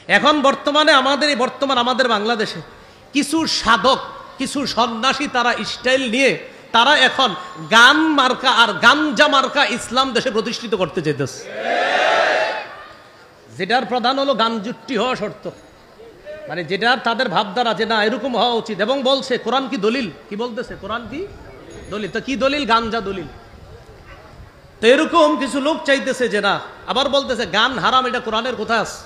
এখন বর্তমানে আমাদের বাংলাদেশে কিছু সাধক, কিছু সন্ন্যাসী তারা স্টাইল নিয়ে তারা এখন গান মার্কা আর গাঞ্জা মার্কা ইসলাম দেশে প্রতিষ্ঠিত করতে চাইতেছে, যেটার প্রধান হলো গান জুট্টি হওয়া শর্ত। মানে যেটার তাদের ভাবধারা যে না এরকম হওয়া উচিত, এবং বলছে কোরআন কি দলিল, কি বলতেছে কোরআন কি দলিল, তো কি দলিল? গাঞ্জা দলিল। তো এরকম কিছু লোক চাইতেছে যে না, আবার বলতেছে গান হারাম, এটা কোরআনের কোথায় আছে?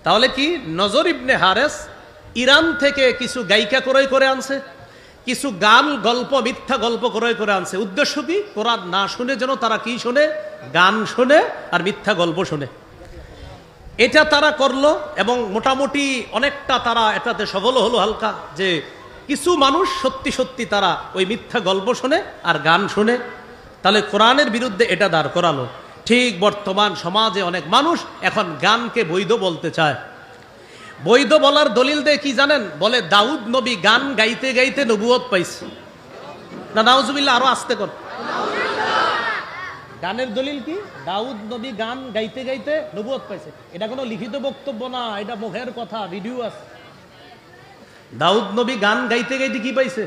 তাহলে কি নজর ইবনে হারেস ইরান থেকে কিছু গায়িকা ক্রয় করে আনছে, কিছু গান গল্প মিথ্যা গল্প ক্রয় করে আনছে। উদ্দেশ্য কি? কোরআন না শুনে যেন তারা কি শোনে? গান শোনে আর মিথ্যা গল্প শোনে। এটা তারা করলো এবং মোটামুটি অনেকটা তারা এটাতে সফল হলো হালকা, যে কিছু মানুষ সত্যি সত্যি তারা ওই মিথ্যা গল্প শোনে আর গান শোনে। তাহলে কোরআনের বিরুদ্ধে এটা দাঁড় করালো। ঠিক বর্তমান সমাজে অনেক মানুষ এখন গানকে বৈধ বলতে চায়। বৈধ বলার দলিল দেয় কি জানেন? বলে দাউদ নবী গান গাইতে গাইতে নবুয়ত পাইছে। না নাউজুবিল্লাহ, আরো আস্তে কর। গানের দলিল কি? দাউদ নবী গান গাইতে গাইতে নবুয়ত পাইছে। এটা কোনো লিখিত বক্তব্য না, এটা মুখের কথা, ভিডিও আছে। দাউদ নবী গান গাইতে গাইতে কি পাইছে?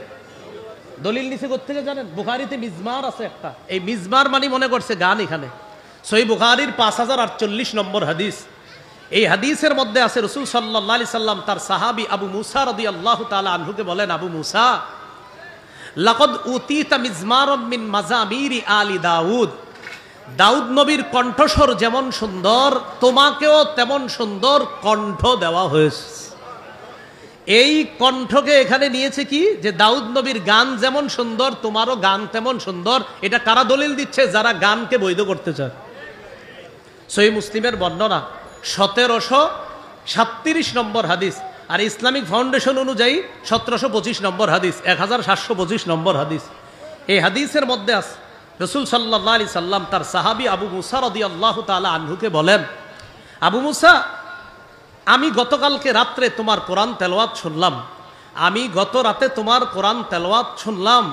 দলিল নিচে কোত্থেকে জানেন? বুখারীতে মিজমার আছে একটা, এই মিজমার মানে মনে করছে গান। এখানে সহিহ বুখারীর 5048 নম্বর হাদিস। এই হাদিসের মধ্যে আছে রাসূল সাল্লাল্লাহু আলাইহি সাল্লাম তার সাহাবী আবু মুসা রাদিয়াল্লাহু তাআলা আনহুকে বলেন, আবু মুসা লাকাদ উতিতা মিজমারাম মিন মাজামিরি আলি দাউদ, দাউদ নবীর কণ্ঠস্বর যেমন সুন্দর তোমাকেও তেমন সুন্দর কণ্ঠ দেওয়া হয়েছে। এই কণ্ঠকে এখানে নিয়েছে কি? যে দাউদ নবীর গান যেমন সুন্দর তোমারও গান তেমন সুন্দর। এটা কারা দলিল দিচ্ছে? যারা গানকে বৈধ করতে চায়। সহিহ মুসলিমের বর্ণনা 1737 নম্বর হাদিস, আর ইসলামিক ফাউন্ডেশন অনুযায়ী 1725 নম্বর হাদিস, 1725 নম্বর হাদিস। এই হাদিসের মধ্যে আছে রাসূল সাল্লাল্লাহু আলাইহি সাল্লাম তার সাহাবী আবু মুসা রাদিয়াল্লাহু তাআলা আনহুকে বলেন, আবু মুসা আমি গতকালকে রাত্রে তোমার কোরআন তেলাওয়াত শুনলাম, আমি গত রাতে তোমার কোরআন তেলাওয়াত শুনলাম।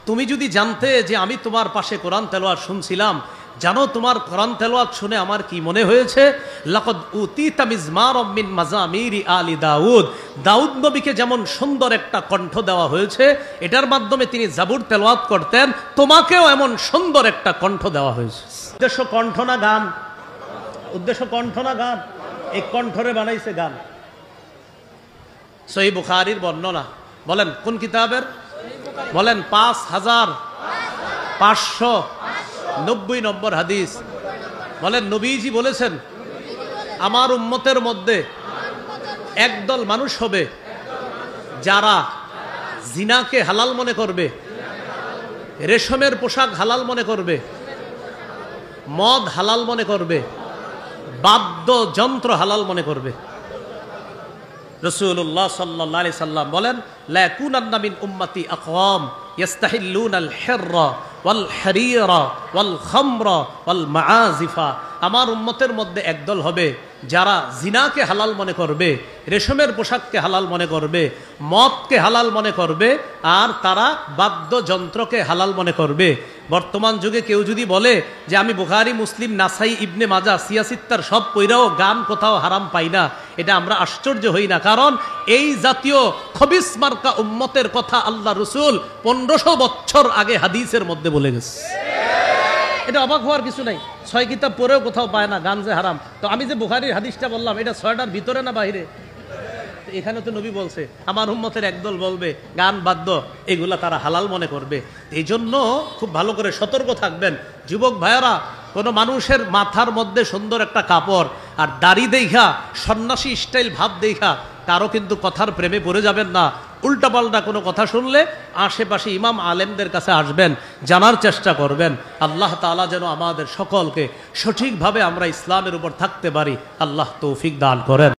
তুমি যদি জানতে যে আমি তোমার পাশে কোরআন তেলাওয়াত শুনছিলাম, জানো তোমার কোরআন তেলাওয়াত শুনে আমার কি মনে হয়েছে? লাকাদ উতিতা মিজমারাম মিন মাজামিরি আলি দাউদ, দাউদ নবীকে যেমন সুন্দর একটা কণ্ঠ দেওয়া হয়েছে, এটার মাধ্যমে তিনি জাবুর তেলাওয়াত করতেন, তোমাকেও এমন সুন্দর একটা কণ্ঠ দেওয়া হয়েছে। উদ্দেশ্য কণ্ঠ না গান? উদ্দেশ্য কণ্ঠ না গান? এই কণ্ঠরে বানাইছে গান। সহিহ বুখারীর বর্ণনা, বলেন কোন কিতাবের? বলেন 5590 নম্বর হাদিস। বলেন নবীজি বলেছেন, আমার উম্মতের মধ্যে একদল মানুষ হবে যারা জিনাকে হালাল মনে করবে, রেশমের পোশাক হালাল মনে করবে, মদ হালাল মনে করবে, বাদ্যযন্ত্র হালাল মনে করবে। রাসূলুল্লাহ সাল্লাল্লাহু আলাইহি সাল্লাম বলেন, লা ইয়াকুনান্না মিন উম্মতি আকওয়াম ইস্তাহিল্লুনাল হিররা ওয়াল হারিরা ওয়াল খামরা ওয়াল মাআজিফা, আমার উম্মতের মধ্যে একদল হবে যারা জিনাকে হালাল মনে করবে, রেশমের পোশাককে হালাল মনে করবে, মদকে হালাল মনে করবে, আর তারা বাদ্যযন্ত্রকে হালাল মনে করবে। বর্তমান যুগে কেউ যদি বলে যে আমি বুখারী, মুসলিম, নাসাই, ইবনে মাজাহ, সিয়াসিত্তার সব পইরাও গান কোথাও হারাম পাই না, এটা আমরা আশ্চর্য হই না। কারণ এই জাতীয় খবিস মার্কা উম্মতের কথা আল্লাহ রসুল 1500 বছর আগে হাদিসের মধ্যে বলে গেছে। এটা অবাক হওয়ার কিছু নাই। 6 কিতাব পড়েও কোথাও পায় না গান যে হারাম। তো আমি যে বুখারীর হাদিসটা বললাম, এটা 6টার ভিতরে না বাহিরে? এখানে তো নবী বলছে আমার উম্মতের একদল বলবে গান বাদ্য এগুলা তারা হালাল মনে করবে। এই জন্য খুব ভালো করে সতর্ক থাকবেন যুবক ভাইয়ারা। কোনো মানুষের মাথার মধ্যে সুন্দর একটা কাপড় আর দাড়ি দেখা, সন্ন্যাসী স্টাইল ভাব দেখা কারো কিন্তু কথার প্রেমে পড়ে যাবেন না। উল্টাপাল্টা কোনো কথা শুনলে আশেপাশে ইমাম আলেমদের কাছে আসবেন, জানার চেষ্টা করবেন। আল্লাহ তাআলা যেন আমাদের সকলকে সঠিকভাবে আমরা ইসলামের উপর থাকতে পারি, আল্লাহ তৌফিক দান করেন।